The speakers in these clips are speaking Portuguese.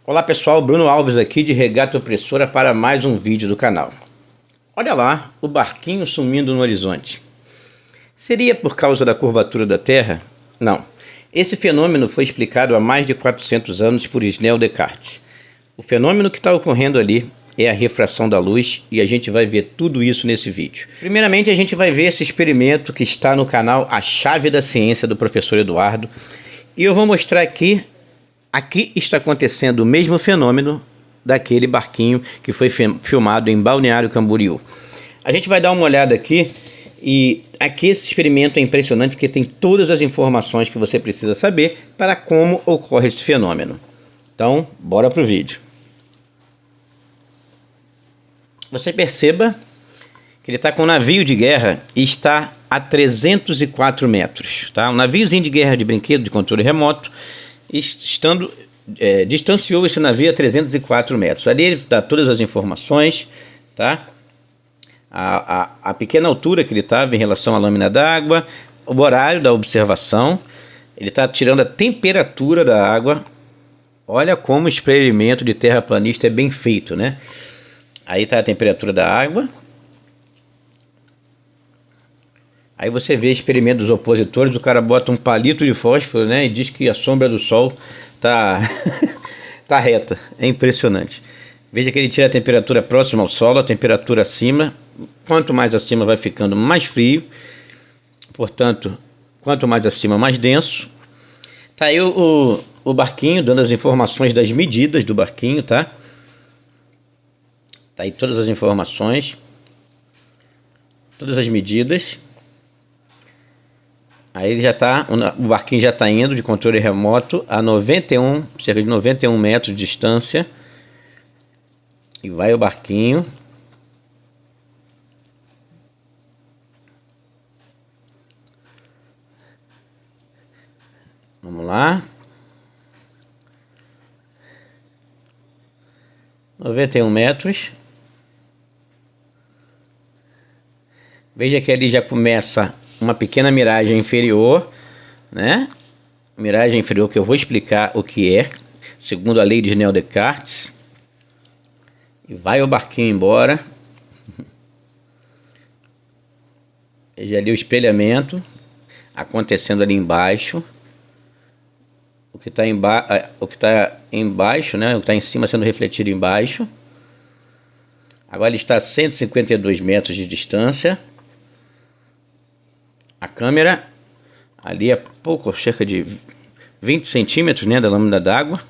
Olá pessoal, Bruno Alves aqui de Regata Opressora para mais um vídeo do canal. Olha lá, o barquinho sumindo no horizonte. Seria por causa da curvatura da Terra? Não. Esse fenômeno foi explicado há mais de 400 anos por Isnel Descartes. O fenômeno que está ocorrendo ali é a refração da luz e a gente vai ver tudo isso nesse vídeo. Primeiramente a gente vai ver esse experimento que está no canal A Chave da Ciência do professor Eduardo. E eu vou mostrar aqui está acontecendo o mesmo fenômeno daquele barquinho que foi filmado em Balneário Camboriú. A gente vai dar uma olhada aqui e aqui esse experimento é impressionante porque tem todas as informações que você precisa saber para como ocorre esse fenômeno. Então, bora pro vídeo. Você perceba que ele está com um navio de guerra e está a 304 metros. Tá? Um naviozinho de guerra de brinquedo de controle remoto, distanciou esse navio a 304 metros. Ali ele dá todas as informações, tá? A pequena altura que ele estava em relação à lâmina d'água, o horário da observação, ele está tirando a temperatura da água. Olha como o experimento de terraplanista é bem feito, né? Aí está a temperatura da água. Aí você vê experimento dos opositores, o cara bota um palito de fósforo, né, e diz que a sombra do sol tá reta. É impressionante. Veja que ele tira a temperatura próxima ao solo, a temperatura acima. Quanto mais acima vai ficando, mais frio. Portanto, quanto mais acima, mais denso. Tá aí o barquinho dando as informações das medidas do barquinho, tá? Tá aí todas as informações. Todas as medidas. Aí ele já tá, o barquinho já está indo de controle remoto a cerca de 91 metros de distância. E vai o barquinho. Vamos lá. 91 metros. Veja que ali já começa uma pequena miragem inferior, né? Miragem inferior que eu vou explicar o que é, segundo a lei de Isnel Descartes. E vai o barquinho embora. Veja ali o espelhamento acontecendo ali embaixo. O que está embaixo, né? O que está em cima sendo refletido embaixo. Agora ele está a 152 metros de distância. A câmera ali é pouco, cerca de 20 centímetros, né, da lâmina d'água.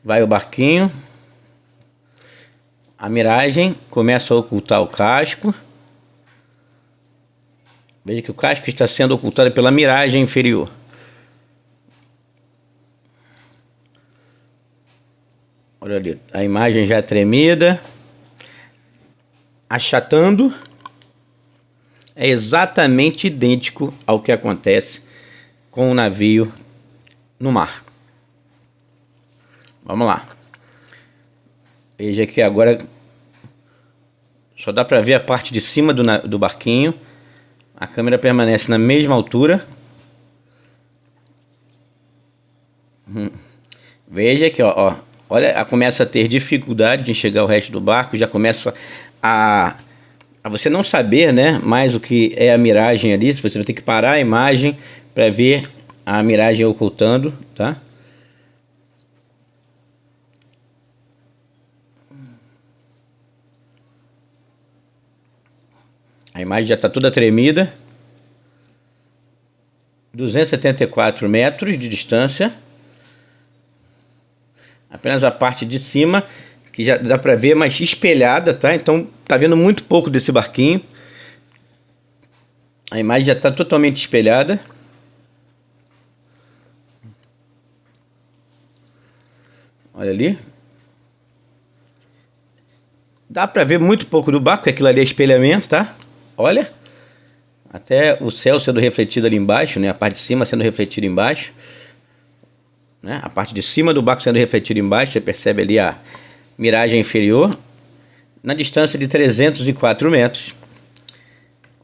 Vai o barquinho. A miragem começa a ocultar o casco. Veja que o casco está sendo ocultado pela miragem inferior. Olha ali, a imagem já tremida, achatando. É exatamente idêntico ao que acontece com o navio no mar. Vamos lá. Veja que agora só dá para ver a parte de cima do barquinho. A câmera permanece na mesma altura. Veja que olha, começa a ter dificuldade de enxergar o resto do barco. Já começa a você não saber, né, mais o que é a miragem ali. Você vai ter que parar a imagem para ver a miragem ocultando, tá? A imagem já está toda tremida. 274 metros de distância. Apenas a parte de cima que já dá para ver, mas espelhada, tá? Então tá vendo muito pouco desse barquinho. A imagem já está totalmente espelhada. Olha ali. Dá para ver muito pouco do barco, aquilo ali é espelhamento, tá? Olha. Até o céu sendo refletido ali embaixo, né? A parte de cima sendo refletida embaixo, né? A parte de cima do barco sendo refletida embaixo, você percebe ali a miragem inferior, na distância de 304 metros.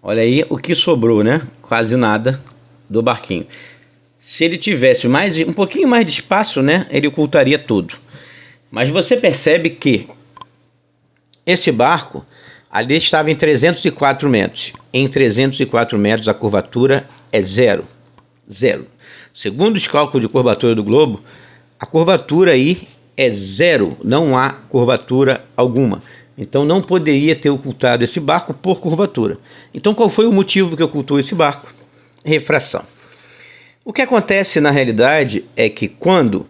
Olha aí o que sobrou, né? Quase nada do barquinho. Se ele tivesse um pouquinho mais de espaço, né, ele ocultaria tudo. Mas você percebe que esse barco ali estava em 304 metros. Em 304 metros a curvatura é zero. Zero. Segundo os cálculos de curvatura do globo, a curvatura aí é zero. Não há curvatura alguma. Então não poderia ter ocultado esse barco por curvatura. Então qual foi o motivo que ocultou esse barco? Refração. O que acontece na realidade é que quando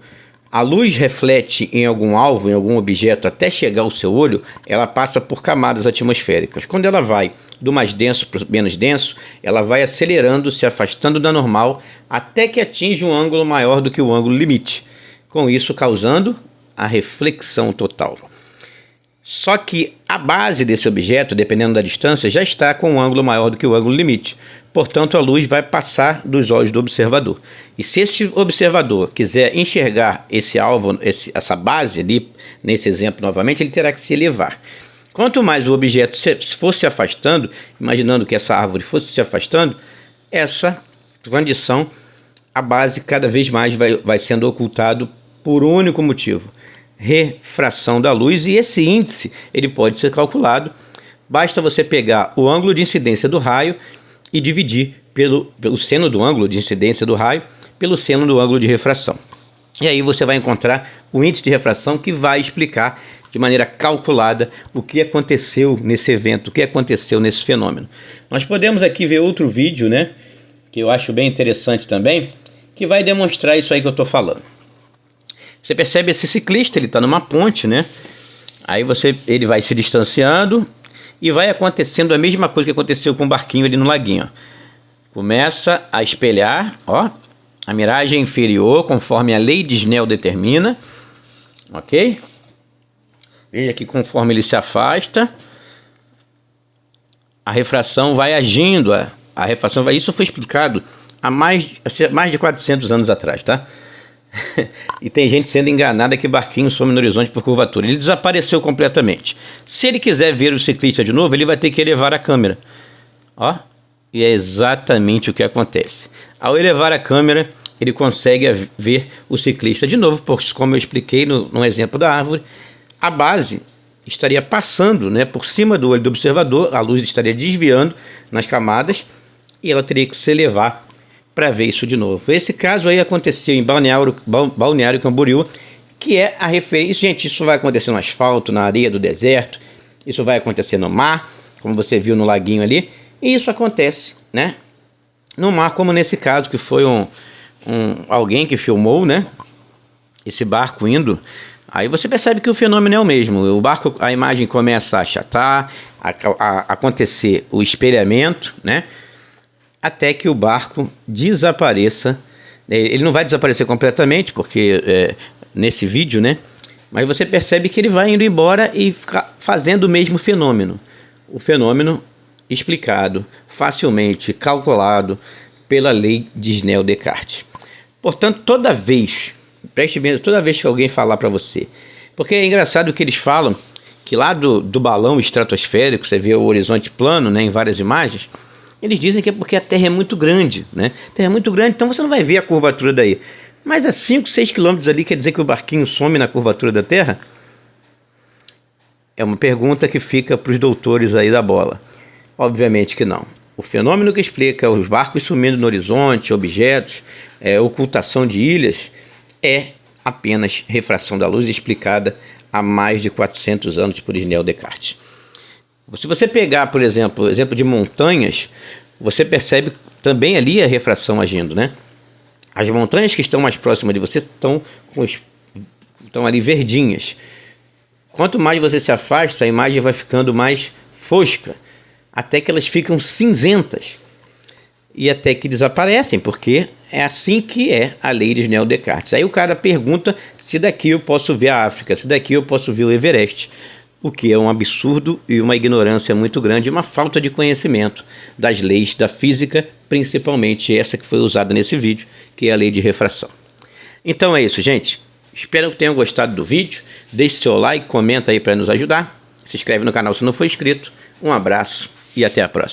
a luz reflete em algum alvo, em algum objeto, até chegar ao seu olho, ela passa por camadas atmosféricas. Quando ela vai do mais denso para o menos denso, ela vai acelerando, se afastando da normal, até que atinge um ângulo maior do que o ângulo limite, com isso causando a reflexão total. Só que a base desse objeto, dependendo da distância, já está com um ângulo maior do que o ângulo limite. Portanto, a luz vai passar dos olhos do observador. E se esse observador quiser enxergar esse alvo, essa base ali, nesse exemplo novamente, ele terá que se elevar. Quanto mais o objeto fosse se afastando, imaginando que essa árvore fosse se afastando, essa condição, a base cada vez mais vai sendo ocultado por um único motivo: refração da luz. E esse índice ele pode ser calculado. Basta você pegar o ângulo de incidência do raio e dividir pelo seno do ângulo de incidência do raio pelo seno do ângulo de refração. E aí você vai encontrar o índice de refração, que vai explicar de maneira calculada o que aconteceu nesse evento, o que aconteceu nesse fenômeno. Nós podemos aqui ver outro vídeo, né, que eu acho bem interessante também, que vai demonstrar isso aí que eu estou falando. Você percebe esse ciclista, ele está numa ponte, né? Aí ele vai se distanciando e vai acontecendo a mesma coisa que aconteceu com o barquinho ali no laguinho. Ó. Começa a espelhar, ó, a miragem inferior, conforme a lei de Snell determina, ok? Veja que conforme ele se afasta, a refração vai agindo, a refração vai... Isso foi explicado há mais de 400 anos atrás, tá? E tem gente sendo enganada que barquinho some no horizonte por curvatura. Ele desapareceu completamente. Se ele quiser ver o ciclista de novo, ele vai ter que elevar a câmera. Ó, e é exatamente o que acontece. Ao elevar a câmera, ele consegue ver o ciclista de novo, porque, como eu expliquei no exemplo da árvore, a base estaria passando, né, por cima do olho do observador, a luz estaria desviando nas camadas e ela teria que se elevar para ver isso de novo. Esse caso aí aconteceu em Balneário Camboriú, que é a referência. Gente, isso vai acontecer no asfalto, na areia do deserto, isso vai acontecer no mar, como você viu no laguinho ali, e isso acontece, né, no mar, como nesse caso que foi alguém que filmou, né, esse barco indo. Aí você percebe que o fenômeno é o mesmo. O barco, a imagem começa a achatar, a acontecer o espelhamento, né, até que o barco desapareça. Ele não vai desaparecer completamente, porque nesse vídeo, né? Mas você percebe que ele vai indo embora e fica fazendo o mesmo fenômeno. O fenômeno explicado, facilmente calculado pela lei de Snell-Descartes. Portanto, preste bem, toda vez que alguém falar para você, porque é engraçado que eles falam que lá do balão estratosférico, você vê o horizonte plano, né, em várias imagens. Eles dizem que é porque a Terra é muito grande, né? A Terra é muito grande, então você não vai ver a curvatura daí. Mas a 5, 6 quilômetros ali, quer dizer que o barquinho some na curvatura da Terra? É uma pergunta que fica para os doutores aí da bola. Obviamente que não. O fenômeno que explica os barcos sumindo no horizonte, objetos, ocultação de ilhas, é apenas refração da luz, explicada há mais de 400 anos por Snell-Descartes. Se você pegar, por exemplo, o exemplo de montanhas, você percebe também ali a refração agindo, né? As montanhas que estão mais próximas de você estão ali verdinhas. Quanto mais você se afasta, a imagem vai ficando mais fosca, até que elas ficam cinzentas. E até que desaparecem, porque é assim que é a lei de Snell-Descartes. Aí o cara pergunta se daqui eu posso ver a África, se daqui eu posso ver o Everest. O que é um absurdo e uma ignorância muito grande, uma falta de conhecimento das leis da física, principalmente essa que foi usada nesse vídeo, que é a lei de refração. Então é isso, gente. Espero que tenham gostado do vídeo. Deixe seu like, comenta aí para nos ajudar. Se inscreve no canal se não for inscrito. Um abraço e até a próxima.